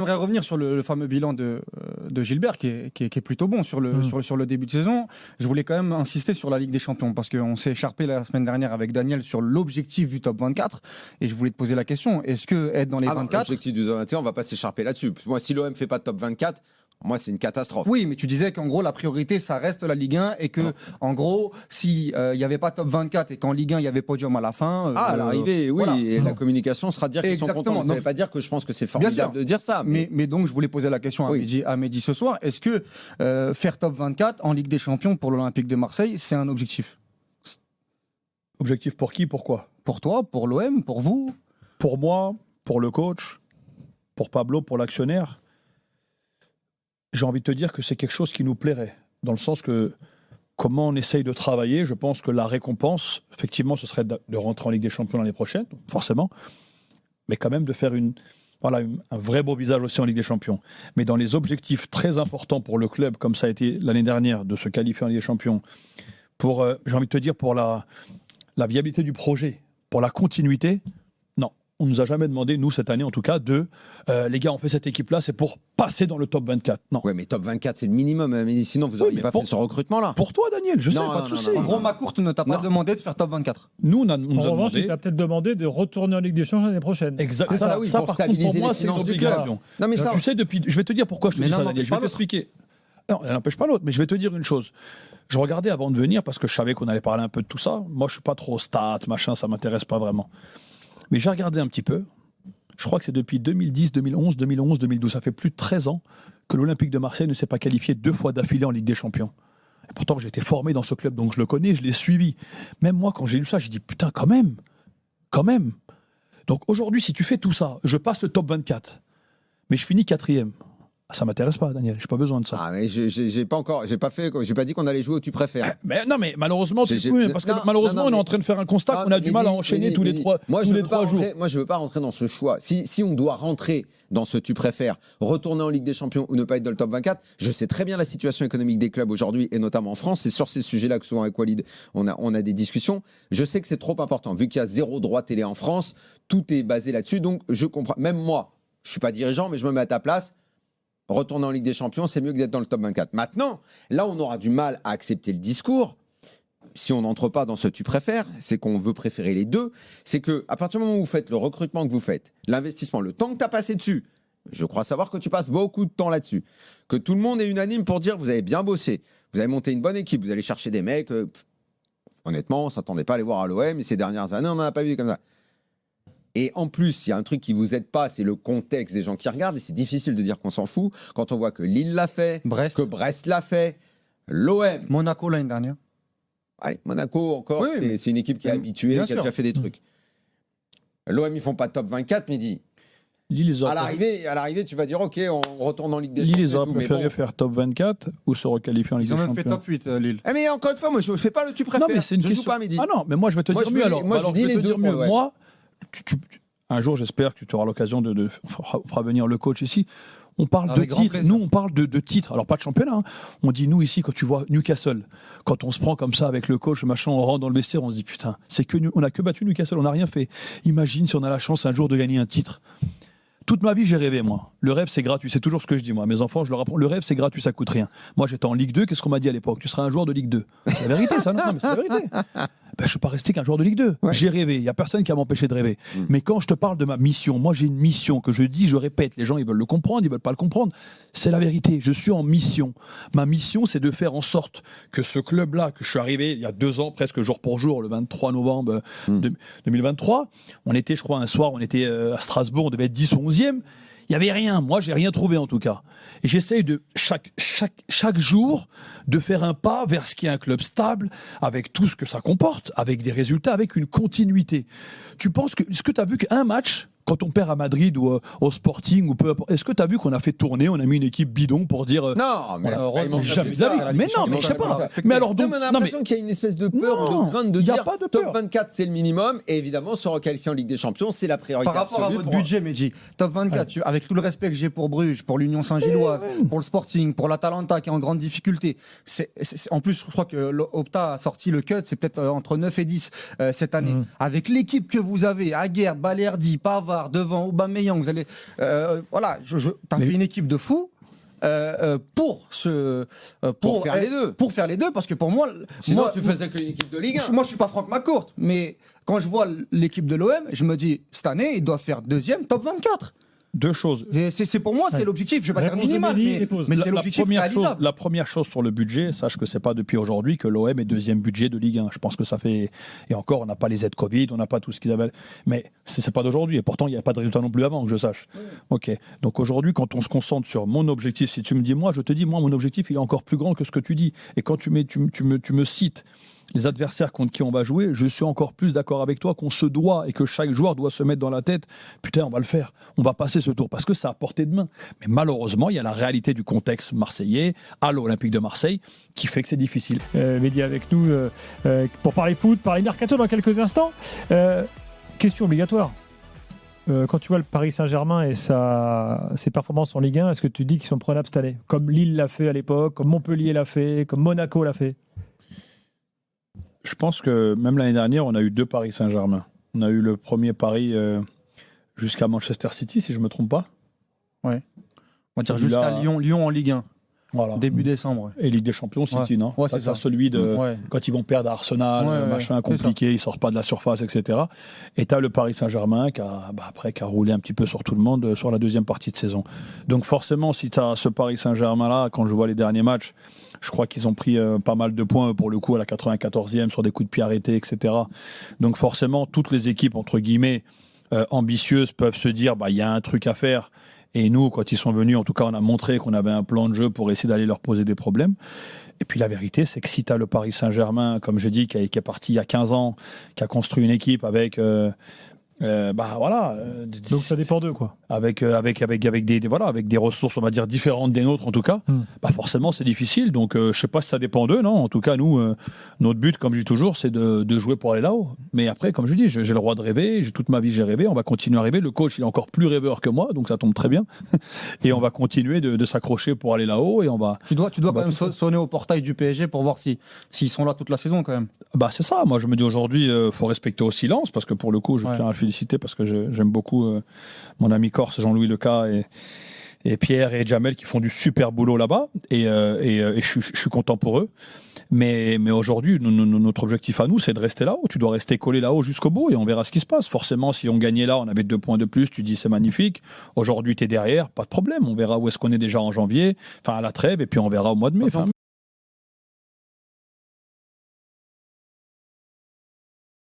J'aimerais revenir sur le fameux bilan de Gilbert qui est plutôt bon sur le début de saison. Je voulais quand même insister sur la Ligue des Champions parce qu'on s'est écharpé la semaine dernière avec Daniel sur l'objectif du top 24 et je voulais te poser la question, est-ce que être dans les 24... L'objectif du top 21, on va pas s'écharper là-dessus. Moi, si l'OM fait pas de top 24, moi, c'est une catastrophe. Oui, mais tu disais qu'en gros, la priorité, ça reste la Ligue 1 et que, en gros, s'il n'y avait pas top 24 et qu'en Ligue 1, il y avait podium à la fin. À l'arrivée, oui, voilà. et la communication sera de dire qu'ils sont contents. Ça ne veut pas dire que je pense que c'est formidable de dire ça. Mais donc, je voulais poser la question à Mehdi ce soir. Est-ce que faire top 24 en Ligue des Champions pour l'Olympique de Marseille, c'est un objectif? Objectif pour qui? Pourquoi? Pour toi, pour l'OM, pour vous? Pour moi, pour le coach, pour Pablo, pour l'actionnaire. J'ai envie de te dire que c'est quelque chose qui nous plairait. Dans le sens que, comment on essaye de travailler, je pense que la récompense, effectivement, ce serait de rentrer en Ligue des Champions l'année prochaine, forcément, mais quand même de faire un vrai beau visage aussi en Ligue des Champions. Mais dans les objectifs très importants pour le club, comme ça a été l'année dernière, de se qualifier en Ligue des Champions, pour, j'ai envie de te dire, pour la viabilité du projet, pour la continuité, non. On ne nous a jamais demandé, nous, cette année en tout cas, les gars, on fait cette équipe-là, c'est pour passer dans le top 24. Non. Ouais, mais top 24, c'est le minimum. Mais sinon, vous n'auriez pas fait ce recrutement-là. Pour toi, Daniel, je sais, pas de souci. En gros, Macourt ne t'a pas demandé de faire top 24. Nous, on nous a en revanche, demandé... il t'a peut-être demandé de retourner en Ligue des Champions l'année prochaine. Exactement. Ça, oui, ça pour par contre, pour moi, c'est une obligation. Non, mais ça... Tu sais, je vais te dire pourquoi je te dis ça, Daniel. Je vais t'expliquer. Non, elle n'empêche pas l'autre, mais je vais te dire une chose. Je regardais avant de venir, parce que je savais qu'on allait parler un peu de tout ça. Moi, je ne suis pas trop stats, machin, ça ne m'intéresse pas vraiment. Mais j'ai regardé un petit peu. Je crois que c'est depuis 2010, 2011, 2012. Ça fait plus de 13 ans que l'Olympique de Marseille ne s'est pas qualifié 2 fois d'affilée en Ligue des Champions. Et pourtant, j'ai été formé dans ce club, donc je le connais, je l'ai suivi. Même moi, quand j'ai lu ça, j'ai dit, putain, quand même. Donc aujourd'hui, si tu fais tout ça, je passe le top 24, mais je finis 4e. Ça m'intéresse pas, Daniel. J'ai pas besoin de ça. Ah mais j'ai pas dit qu'on allait jouer où tu préfères. Mais non, mais malheureusement, malheureusement, on est en train de faire un constat qu'on a du mal à enchaîner tous les 3 jours. Moi, je veux pas rentrer dans ce choix. Si on doit rentrer dans ce tu préfères, retourner en Ligue des Champions ou ne pas être dans le top 24, je sais très bien la situation économique des clubs aujourd'hui et notamment en France. C'est sur ces sujets-là que souvent avec Walid, on a des discussions. Je sais que c'est trop important vu qu'il y a 0 droit télé en France. Tout est basé là-dessus, donc je comprends. Même moi, je suis pas dirigeant, mais je me mets à ta place. Retourner en Ligue des Champions, c'est mieux que d'être dans le top 24. Maintenant, là, on aura du mal à accepter le discours. Si on n'entre pas dans ce tu préfères, c'est qu'on veut préférer les deux. C'est qu'à partir du moment où vous faites le recrutement que vous faites, l'investissement, le temps que tu as passé dessus, je crois savoir que tu passes beaucoup de temps là-dessus, que tout le monde est unanime pour dire vous avez bien bossé, vous avez monté une bonne équipe, vous allez chercher des mecs. Honnêtement, on ne s'attendait pas à les voir à l'OM et ces dernières années, on n'en a pas vu comme ça. Et en plus, il y a un truc qui vous aide pas, c'est le contexte des gens qui regardent. Et c'est difficile de dire qu'on s'en fout quand on voit que Lille l'a fait, que Brest l'a fait, l'OM. Monaco l'année dernière. Allez, Monaco encore, c'est une équipe qui est habituée, qui a déjà fait des trucs. L'OM, ils font pas top 24, mais dit. À l'arrivée, tu vas dire ok, on retourne en Ligue des Champions. Lille, ils auraient préféré faire top 24 ou se requalifier en Ligue des Champions. Ils ont même fait top 8, Lille. Mais encore une fois, moi, je ne fais pas le tu préfères. Non, mais c'est une question. Joue pas, Mehdi. Ah non, mais moi, je vais te dire mieux alors. Moi, je dis les deux. Moi, un jour, j'espère que tu auras l'occasion on fera venir le coach ici. On parle de titres. Nous, on parle de titres. Alors, pas de championnat. Hein. On dit, nous, ici, quand tu vois Newcastle, quand on se prend comme ça avec le coach, machin, on rentre dans le vestiaire, on se dit, putain, on n'a que battu Newcastle, on n'a rien fait. Imagine si on a la chance un jour de gagner un titre. Toute ma vie, j'ai rêvé, moi. Le rêve, c'est gratuit. C'est toujours ce que je dis, moi. Mes enfants, je leur apprends. Le rêve, c'est gratuit, ça coûte rien. Moi, j'étais en Ligue 2. Qu'est-ce qu'on m'a dit à l'époque? Tu seras un joueur de Ligue 2. C'est la vérité, ça, non, mais c'est la vérité. Je ne suis pas resté qu'un joueur de Ligue 2. Ouais. J'ai rêvé. Il n'y a personne qui m'a empêché de rêver. Mais quand je te parle de ma mission, moi, j'ai une mission que je dis, je répète. Les gens, ils veulent le comprendre, ils ne veulent pas le comprendre. C'est la vérité. Je suis en mission. Ma mission, c'est de faire en sorte que ce club-là, que je suis arrivé il y a 2 ans, presque jour pour jour, le 23 novembre 2023, on était, je crois, un soir, on était à Strasbourg, on devait être 10 ou 11e. Il n'y avait rien. Moi, j'ai rien trouvé en tout cas. Et j'essaye de chaque jour de faire un pas vers ce qui est un club stable, avec tout ce que ça comporte, avec des résultats, avec une continuité. Tu penses que est-ce que tu as vu qu'un match, quand on perd à Madrid ou au Sporting ou peu importe, est-ce que tu as vu qu'on a fait tourner, on a mis une équipe bidon pour dire non, mais jamais mais non, mais je sais pas. Mais alors donc, on a l'impression qu'il y a une espèce de peur ou de crainte de dire top 24 c'est le minimum et évidemment se requalifier en Ligue des Champions c'est la priorité par rapport à votre budget, Mehdi. Top 24, avec tout le respect que j'ai pour Bruges, pour l'Union Saint-Gilloise, pour le Sporting, pour l'Atalanta qui est en grande difficulté. En plus, je crois que l'Opta a sorti le cut, c'est peut-être entre 9 et 10 cette année. Avec l'équipe que vous avez, Aguerd, Balerdi, Pavard, Pavard, devant Aubameyang, vous allez, voilà, t'as fait une équipe de fous. Pour faire les deux. Pour faire les deux, parce que pour moi, Sinon, tu faisais qu'une équipe de Ligue 1. Moi, je suis pas Franck McCourt, mais quand je vois l'équipe de l'OM, je me dis cette année, ils doivent faire deuxième, top 24. Deux choses. C'est pour moi, c'est l'objectif. Je vais pas dire Réponse de minimal, Mélie et pause. mais c'est l'objectif réalisable. La première chose sur le budget, sache que c'est pas depuis aujourd'hui que l'OM est deuxième budget de Ligue 1. Je pense que ça fait, et encore, on n'a pas les aides Covid, on n'a pas tout ce qu'ils avaient, mais c'est pas d'aujourd'hui. Et pourtant, il n'y a pas de résultat non plus avant, que je sache. Ok. Donc aujourd'hui, quand on se concentre sur mon objectif, si tu me dis moi, je te dis moi, mon objectif, il est encore plus grand que ce que tu dis. Et quand tu me cites les adversaires contre qui on va jouer, je suis encore plus d'accord avec toi qu'on se doit et que chaque joueur doit se mettre dans la tête, putain, on va le faire, on va passer ce tour, parce que c'est à portée de main. Mais malheureusement, il y a la réalité du contexte marseillais, à l'Olympique de Marseille, qui fait que c'est difficile. Mehdi avec nous pour parler foot, parler mercato dans quelques instants. Question obligatoire. Quand tu vois le Paris Saint-Germain et ses performances en Ligue 1, est-ce que tu dis qu'ils sont prenables cette année? Comme Lille l'a fait à l'époque, comme Montpellier l'a fait, comme Monaco l'a fait? Je pense que même l'année dernière, on a eu deux Paris Saint-Germain. On a eu le premier Paris jusqu'à Manchester City, si je ne me trompe pas. Ouais. On va dire jusqu'à Lyon en Ligue 1. Voilà. Début décembre. Et Ligue des Champions, City, non? Ouais, c'est ça. Celui de quand ils vont perdre à Arsenal, machin compliqué, ils sortent pas de la surface, etc. Et tu as le Paris Saint-Germain qui a roulé un petit peu sur tout le monde sur la deuxième partie de saison. Donc forcément, si tu as ce Paris Saint-Germain-là, quand je vois les derniers matchs, je crois qu'ils ont pris pas mal de points pour le coup à la 94e sur des coups de pied arrêtés, etc. Donc forcément, toutes les équipes, entre guillemets, ambitieuses peuvent se dire il y a un truc à faire. Et nous, quand ils sont venus, en tout cas, on a montré qu'on avait un plan de jeu pour essayer d'aller leur poser des problèmes. Et puis la vérité, c'est que si tu as le Paris Saint-Germain, comme j'ai dit, qui est parti il y a 15 ans, qui a construit une équipe avec... Donc ça dépend d'eux, quoi. Avec des ressources, on va dire, différentes des nôtres, en tout cas, forcément, c'est difficile. Donc, je ne sais pas si ça dépend d'eux, non. En tout cas, nous, notre but, comme je dis toujours, c'est de jouer pour aller là-haut. Mais après, comme je dis, j'ai le droit de rêver. Toute ma vie, j'ai rêvé. On va continuer à rêver. Le coach, il est encore plus rêveur que moi, donc ça tombe très bien. Et on va continuer de s'accrocher pour aller là-haut. Et on va. Tu dois quand même sonner au portail du PSG pour voir s'ils sont là toute la saison, quand même. C'est ça. Moi, je me dis aujourd'hui, faut respecter au silence, parce que pour le coup, je tiens à le féliciter parce que j'aime beaucoup mon ami corse Jean-Louis Leca et Pierre et Jamel qui font du super boulot là-bas et je suis content pour eux. Mais aujourd'hui, notre objectif à nous, c'est de rester là-haut. Tu dois rester collé là-haut jusqu'au bout et on verra ce qui se passe. Forcément, si on gagnait là, on avait 2 points de plus, tu dis c'est magnifique. Aujourd'hui, tu es derrière, pas de problème. On verra où est-ce qu'on est déjà en janvier, à la trêve, et puis on verra au mois de mai.